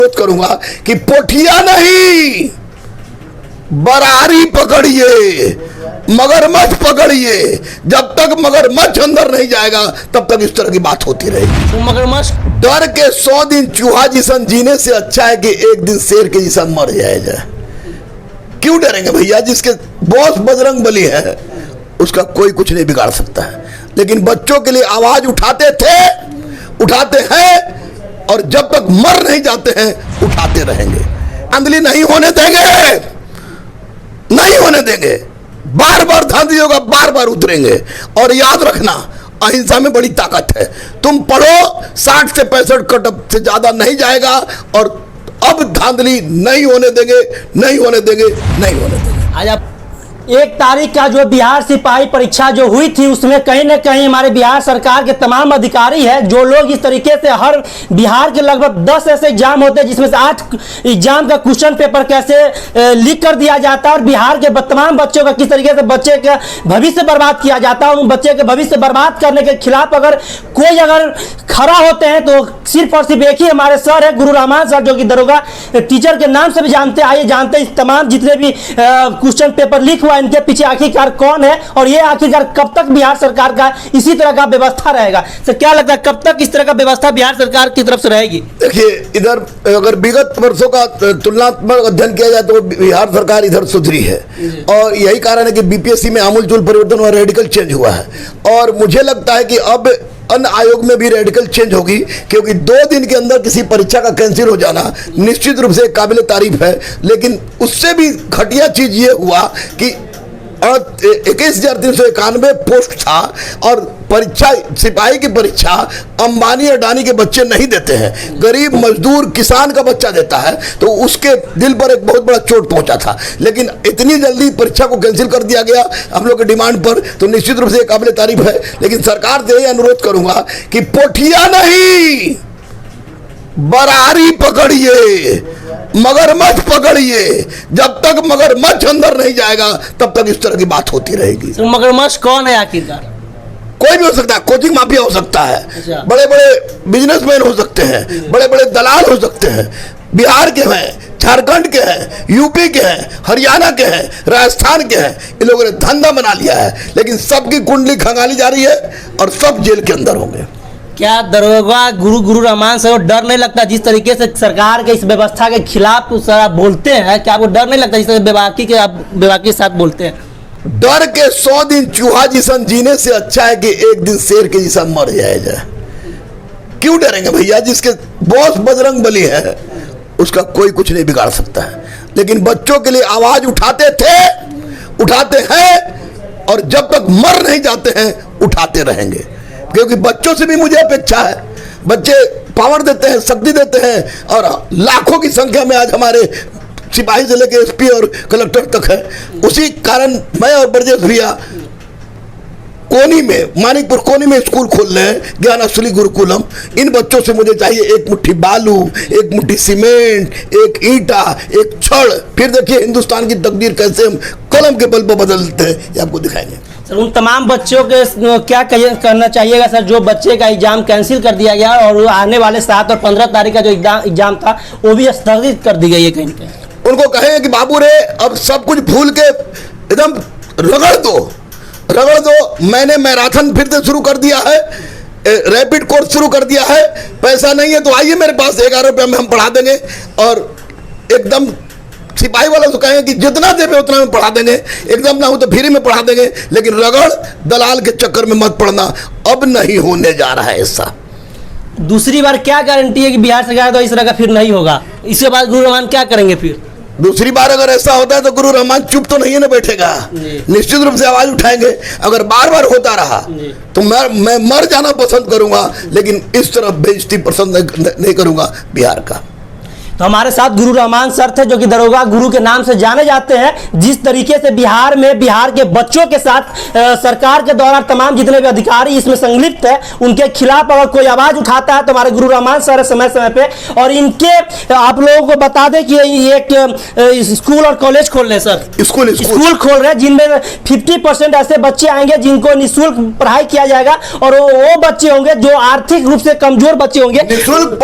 अनुरोध करूंगा कि पोठिया नहीं, बरारी पकड़िए, मगरमच्छ पकड़िए। जब तक मगरमच्छ अंदर नहीं जाएगा तब तक इस तरह की बात होती रहेगी। तो मगरमच्छ डर के 100 दिन चूहा जिसन जीने से अच्छा है कि एक दिन शेर के जिसन मर जाए। क्यों डरेंगे भैया? जिसके बॉस बजरंग बली है उसका कोई कुछ नहीं बिगाड़ सकता है। लेकिन बच्चों के लिए आवाज उठाते थे, उठाते हैं, और जब तक मर नहीं जाते हैं उठाते रहेंगे। धांधली नहीं होने देंगे, नहीं होने देंगे। बार बार धांधली होगा, बार बार उतरेंगे। और याद रखना, अहिंसा में बड़ी ताकत है। तुम पढ़ो, 60 से 65 कटअप से ज्यादा नहीं जाएगा। और अब धांधली नहीं होने देंगे, नहीं होने देंगे, नहीं होने देंगे। आज आप 1 तारीख का जो बिहार सिपाही परीक्षा जो हुई थी उसमें कहीं ना कहीं हमारे बिहार सरकार के तमाम अधिकारी हैं जो लोग इस तरीके से हर बिहार के लगभग 10 ऐसे एग्जाम होते हैं जिसमें से 8 एग्जाम का क्वेश्चन पेपर कैसे लीक कर दिया जाता है और बिहार के तमाम बच्चों का किस तरीके से बच्चे का भविष्य बर्बाद किया जाता है। उन बच्चे के भविष्य बर्बाद करने के खिलाफ अगर खड़ा होते हैं तो सिर्फ और सिर्फ एक ही हमारे सर है, गुरु रहमान सर, जो कि दरोगा टीचर के नाम से भी जानते हैं। आइए जानते हैं इस तमाम जितने भी क्वेश्चन पेपर लीक हुआ इनके पीछे आखिरकार कौन है और ये आखिरकार कब तक बिहार सरकार का इसी तरह का व्यवस्था रहेगा। सर क्या लगता है कब तक इस तरह का व्यवस्था बिहार सरकार की तरफ से रहेगी? देखिए, इधर अगर विगत वर्षों का तुलनात्मक अध्ययन किया जाए तो बिहार सरकार इधर सुधरी है और यही कारण है कि बीपीएससी में आमूलचूल परिवर्तन हुआ, रेडिकल चेंज हुआ है। और मुझे लगता है कि अब अन्य आयोग में भी रेडिकल चेंज होगी, क्योंकि 2 दिन के अंदर किसी परीक्षा का कैंसिल हो जाना निश्चित रूप से काबिल तारीफ है। लेकिन उससे भी घटिया चीज ये हुआ कि 21,391 पोस्ट था और परीक्षा, सिपाही की परीक्षा अंबानी अडानी के बच्चे नहीं देते हैं, गरीब मजदूर किसान का बच्चा देता है। तो उसके दिल पर एक बहुत बड़ा चोट पहुंचा था। लेकिन इतनी जल्दी परीक्षा को कैंसिल कर दिया गया हम लोग के डिमांड पर, तो निश्चित रूप से काबिल तारीफ है। लेकिन सरकार से यही अनुरोध करूंगा कि पोठिया नहीं, बरारी पकड़िए, मगरमच्छ पकड़िए। जब तक मगरमच्छ अंदर नहीं जाएगा तब तक इस तरह की बात होती रहेगी। तो मगरमच्छ कौन है आखिरकार? कोई भी हो सकता है, कोचिंग माफिया हो सकता है, अच्छा। बड़े बड़े बिजनेसमैन हो सकते हैं, बड़े बड़े दलाल हो सकते हैं। बिहार के हैं, झारखंड के हैं, यूपी के हैं, हरियाणा के हैं, राजस्थान के हैं। इन लोगों ने धंधा बना लिया है। लेकिन सबकी कुंडली खंगाली जा रही है और सब जेल के अंदर होंगे। क्या दरोगा गुरु रहमान सर को डर नहीं लगता जिस तरीके से सरकार के इस व्यवस्था के खिलाफ सर आप बोलते हैं? क्या आपको डर नहीं लगता जिस तरह बेबाकी के साथ बोलते हैं? डर के 100 दिन चूहा जिसन जीने से अच्छा है कि एक दिन शेर के जिसन मर जाए। क्यों डरेंगे भैया? जिसके बॉस बजरंग बली है उसका कोई कुछ नहीं बिगाड़ सकता है। लेकिन बच्चों के लिए आवाज उठाते थे, उठाते हैं, और जब तक मर नहीं जाते हैं उठाते रहेंगे। क्योंकि बच्चों से भी मुझे अपेक्षा है। बच्चे पावर देते हैं, शक्ति देते हैं, और लाखों की संख्या में आज हमारे सिपाही से लेकर एसपी और कलेक्टर तक है। उसी कारण मैं और ब्रजेश भैया कोनी में, मानिकपुर कोनी में स्कूल खोल रहे हैं, ज्ञान असली गुरुकुलम। इन बच्चों से मुझे चाहिए एक मुट्ठी बालू, एक मुट्ठी सीमेंट, एक ईंटा, एक छड़। फिर देखिए हिंदुस्तान की तकदीर कैसे हम कलम के बल पर बदलते हैं, ये आपको दिखाएंगे। सर उन तमाम बच्चों के क्या करना चाहिएगा सर जो बच्चे का एग्जाम कैंसिल कर दिया गया और आने वाले 7 और 15 तारीख का जो एग्जाम था वो भी स्थगित कर दी गई है? कहीं उनको कहें कि बाबू रे अब सब कुछ भूल के एकदम रगड़ दो, रगड़ दो। मैंने मैराथन फिर से शुरू कर दिया है, रैपिड कोर्स शुरू कर दिया है। पैसा नहीं है तो आइए मेरे पास, 11 रुपये में हम पढ़ा देंगे। और एकदम सिपाही वालों से कहें कि जितना देवे उतना में पढ़ा देंगे, एकदम ना हो तो फ्री में पढ़ा देंगे। लेकिन रगड़ दलाल के चक्कर में मत पड़ना, अब नहीं होने जा रहा है ऐसा। दूसरी बार क्या गारंटी है कि बिहार सरकार तो इस तरह का फिर नहीं होगा? इसके बाद गुरु रहमान क्या करेंगे फिर? दूसरी बार अगर ऐसा होता है तो गुरु रहमान चुप तो नहीं है ना बैठेगा, निश्चित रूप से आवाज उठाएंगे। अगर बार बार होता रहा तो मैं मर जाना पसंद करूंगा, लेकिन इस तरह बेइज्जती पसंद नहीं करूंगा बिहार का। तो हमारे साथ गुरु रहमान सर थे जो कि दरोगा गुरु के नाम से जाने जाते हैं। जिस तरीके से बिहार में बिहार के बच्चों के साथ सरकार के द्वारा तमाम जितने भी अधिकारी इसमें संलिप्त है उनके खिलाफ अगर कोई आवाज उठाता है तो हमारे गुरु रहमान सर समय समय पे, और इनके आप लोगों को बता दें कि एक स्कूल और कॉलेज खोल रहे सर, स्कूल खोल रहे हैं जिनमें 50% ऐसे बच्चे आएंगे जिनको निःशुल्क पढ़ाई किया जाएगा और वो बच्चे होंगे जो आर्थिक रूप से कमजोर बच्चे होंगे। निःशुल्क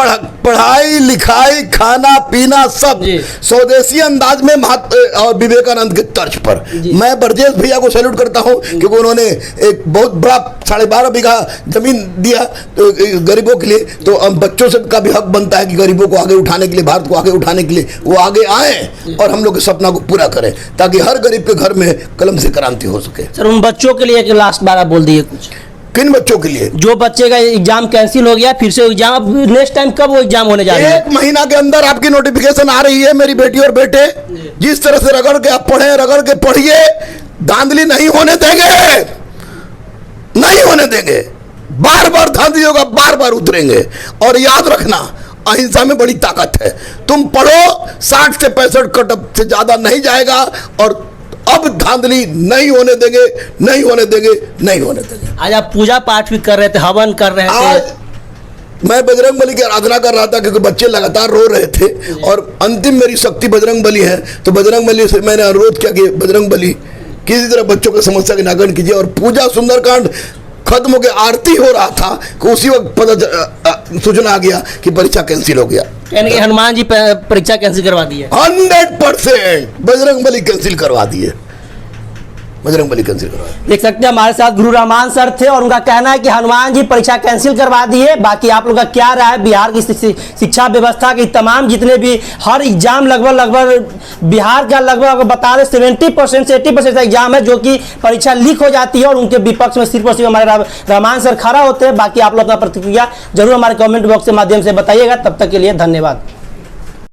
पढ़ाई लिखाई खाना पीना सब जी। स्वदेशी अंदाज में और विवेकानंद के तर्ज पर। मैं ब्रजेश भैया को सैल्यूट करता हूं क्योंकि उन्होंने एक बहुत बड़ा 12.5 बीघा जमीन दिया तो गरीबों के लिए। तो अब बच्चों से का भी हक बनता है कि गरीबों को आगे उठाने के लिए, भारत को आगे उठाने के लिए वो आगे आए और हम लोग के सपना को पूरा करें ताकि हर गरीब के घर में कलम से क्रांति हो सके। सर उन बच्चों के लिए एक लास्ट बार आप बोल दिए कुछ। किन बच्चों के लिए? जो बच्चे का एग्जाम कैंसिल हो गया, फिर से एग्जाम, अब नेक्स्ट टाइम कब वो एग्जाम होने जा रहा है? 1 महीना के अंदर आपकी नोटिफिकेशन आ रही है मेरी बेटी और बेटे। जिस तरह से रगड़ के आप पढ़े, रगड़ के पढ़िए, धांधली नहीं होने देंगे, नहीं होने देंगे। बार बार धांधली होगा, बार बार उतरेंगे। और याद रखना अहिंसा में बड़ी ताकत है। तुम पढ़ो, 60 से 65 कट से ज्यादा नहीं जाएगा और अब धांधली नहीं होने देंगे, नहीं होने देंगे, नहीं होने देंगे। आज आप पूजा पाठ भी कर रहे थे, हवन कर रहे थे। आज मैं बजरंग बली की आराधना कर रहा था क्योंकि बच्चे लगातार रो रहे थे और अंतिम मेरी शक्ति बजरंग बली है। तो बजरंग बली से मैंने अनुरोध किया कि बजरंग बली किसी तरह बच्चों की समस्या के निराकरण कीजिए। और पूजा सुंदरकांड खत्म हो गया, आरती हो रहा था कि उसी वक्त पता सूचना आ गया कि परीक्षा कैंसिल हो गया। यानी कि हनुमान जी परीक्षा कैंसिल करवा दी है। 100% बजरंग बली कैंसिल करवा दिए, बजरंग बली कैंसिल करवा दिए। देख सकते हैं हमारे साथ गुरु रहमान सर थे और उनका कहना है कि हनुमान जी परीक्षा कैंसिल करवा दी है। बाकी आप लोग का क्या राय है? बिहार की शिक्षा व्यवस्था की तमाम जितने भी हर एग्जाम लगभग बिहार का लगभग बता रहे 70% से 80% एग्जाम है जो कि परीक्षा लीक हो जाती है और उनके विपक्ष में सिर्फ और सिर्फ हमारे रहमान सर खड़ा होते हैं। बाकी आप लोग अपना प्रतिक्रिया जरूर हमारे कमेंट बॉक्स के माध्यम से बताइएगा। तब तक के लिए धन्यवाद।